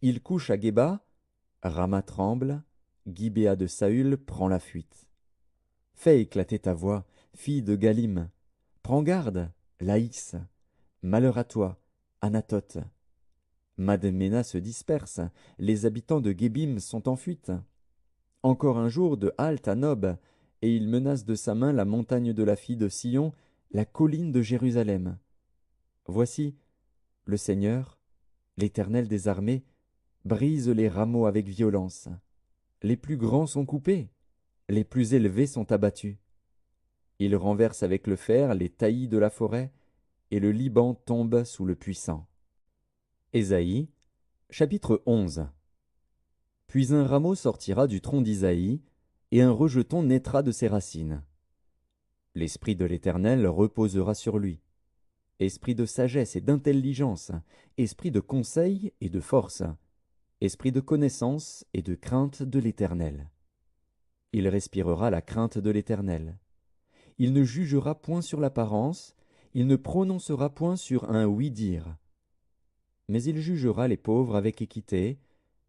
Il couche à Géba, Rama tremble, Gibéa de Saül prend la fuite. Fais éclater ta voix, fille de Galim. Prends garde, Laïs. Malheur à toi, Anatote. Madmena se disperse, les habitants de Gébim sont en fuite. Encore un jour de halte à Nob, et il menace de sa main la montagne de la fille de Sion, la colline de Jérusalem. Voici, le Seigneur, l'Éternel des armées, brise les rameaux avec violence. Les plus grands sont coupés, les plus élevés sont abattus. Il renverse avec le fer les taillis de la forêt, et le Liban tombe sous le puissant. Ésaïe, chapitre 11. Puis un rameau sortira du tronc d'Isaïe, et un rejeton naîtra de ses racines. L'Esprit de l'Éternel reposera sur lui. Esprit de sagesse et d'intelligence, esprit de conseil et de force, esprit de connaissance et de crainte de l'Éternel. Il respirera la crainte de l'Éternel. Il ne jugera point sur l'apparence, il ne prononcera point sur un oui-dire. Mais il jugera les pauvres avec équité,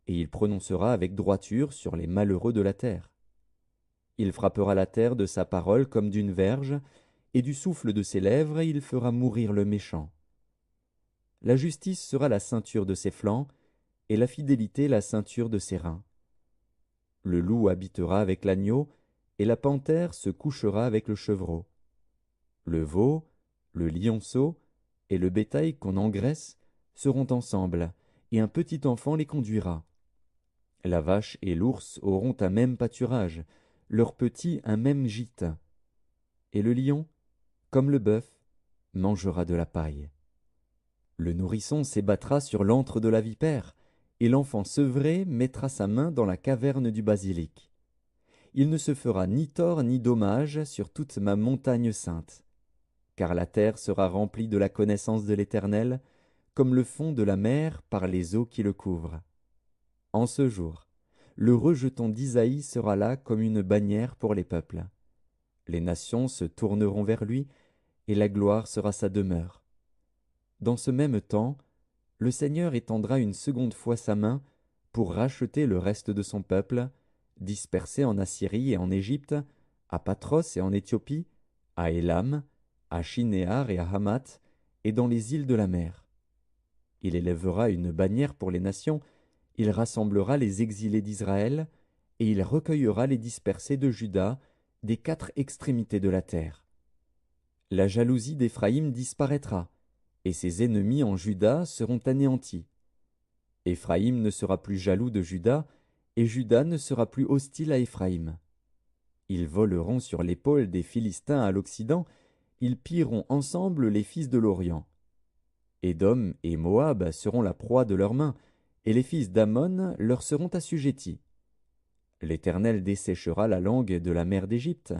et il prononcera avec droiture sur les malheureux de la terre. Il frappera la terre de sa parole comme d'une verge, et du souffle de ses lèvres il fera mourir le méchant. La justice sera la ceinture de ses flancs, et la fidélité la ceinture de ses reins. Le loup habitera avec l'agneau, et la panthère se couchera avec le chevreau. Le veau, le lionceau et le bétail qu'on engraisse seront ensemble, et un petit enfant les conduira. La vache et l'ours auront un même pâturage, leurs petits un même gîte. Et le lion, comme le bœuf, mangera de la paille. Le nourrisson s'ébattra sur l'antre de la vipère, et l'enfant sevré mettra sa main dans la caverne du basilic. Il ne se fera ni tort ni dommage sur toute ma montagne sainte. Car la terre sera remplie de la connaissance de l'Éternel, comme le fond de la mer par les eaux qui le couvrent. En ce jour, le rejeton d'Isaïe sera là comme une bannière pour les peuples. Les nations se tourneront vers lui, et la gloire sera sa demeure. Dans ce même temps, le Seigneur étendra une seconde fois sa main pour racheter le reste de son peuple, dispersé en Assyrie et en Égypte, à Patros et en Éthiopie, à Élam, à Shinéar et à Hamath, et dans les îles de la mer. Il élèvera une bannière pour les nations, il rassemblera les exilés d'Israël, et il recueillera les dispersés de Juda des quatre extrémités de la terre. La jalousie d'Éphraïm disparaîtra, et ses ennemis en Juda seront anéantis. Éphraïm ne sera plus jaloux de Juda, et Juda ne sera plus hostile à Éphraïm. Ils voleront sur l'épaule des Philistins à l'Occident, ils pilleront ensemble les fils de l'Orient. Édom et Moab seront la proie de leurs mains, et les fils d'Ammon leur seront assujettis. L'Éternel desséchera la langue de la mer d'Égypte,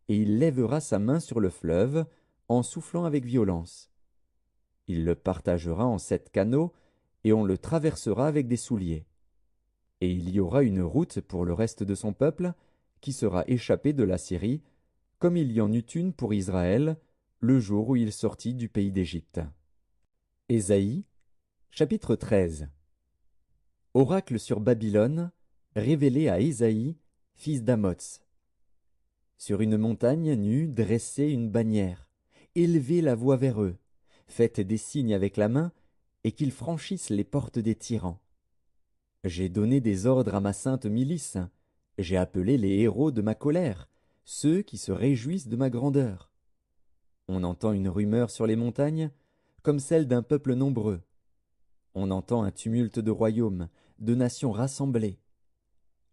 et il lèvera sa main sur le fleuve, en soufflant avec violence. Il le partagera en 7 canaux, et on le traversera avec des souliers. Et il y aura une route pour le reste de son peuple, qui sera échappé de la Syrie, comme il y en eut une pour Israël, le jour où il sortit du pays d'Égypte. Ésaïe, chapitre 13. Oracle sur Babylone, révélé à Ésaïe, fils d'Amoz. Sur une montagne nue dressez une bannière, élevez la voix vers eux, faites des signes avec la main, et qu'ils franchissent les portes des tyrans. J'ai donné des ordres à ma sainte milice, j'ai appelé les héros de ma colère, ceux qui se réjouissent de ma grandeur. On entend une rumeur sur les montagnes, comme celle d'un peuple nombreux. On entend un tumulte de royaumes, de nations rassemblées.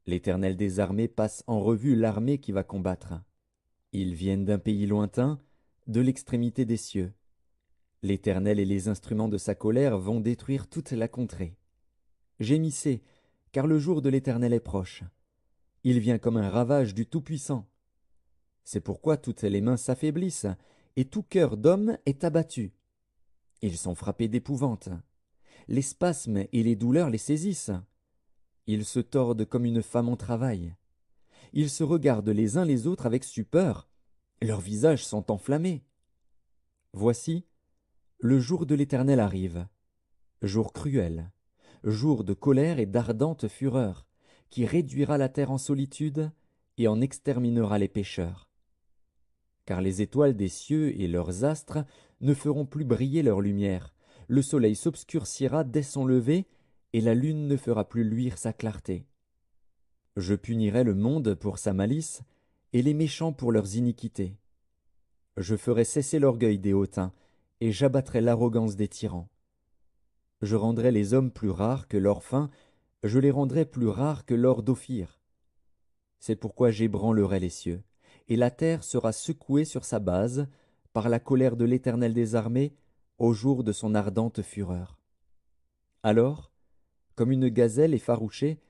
L'Éternel des armées passe en revue l'armée qui va combattre. Ils viennent d'un pays lointain, de l'extrémité des cieux. L'Éternel et les instruments de sa colère vont détruire toute la contrée. Gémissez, car le jour de l'Éternel est proche. Il vient comme un ravage du Tout-Puissant. C'est pourquoi toutes les mains s'affaiblissent, et tout cœur d'homme est abattu. Ils sont frappés d'épouvante. Les spasmes et les douleurs les saisissent. Ils se tordent comme une femme en travail. Ils se regardent les uns les autres avec stupeur. Leurs visages sont enflammés. Voici, le jour de l'Éternel arrive, jour cruel, jour de colère et d'ardente fureur, qui réduira la terre en solitude et en exterminera les pécheurs. Car les étoiles des cieux et leurs astres ne feront plus briller leur lumière, le soleil s'obscurcira dès son lever, et la lune ne fera plus luire sa clarté. Je punirai le monde pour sa malice, et les méchants pour leurs iniquités. Je ferai cesser l'orgueil des hautains, et j'abattrai l'arrogance des tyrans. Je rendrai les hommes plus rares que l'or fin, je les rendrai plus rares que l'or d'Ophir. C'est pourquoi j'ébranlerai les cieux, et la terre sera secouée sur sa base, par la colère de l'Éternel des armées, au jour de son ardente fureur. Alors, comme une gazelle effarouchée,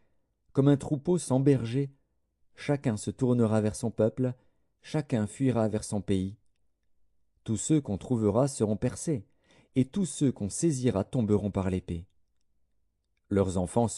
comme un troupeau sans berger, chacun se tournera vers son peuple, chacun fuira vers son pays. Tous ceux qu'on trouvera seront percés, et tous ceux qu'on saisira tomberont par l'épée. Leurs enfants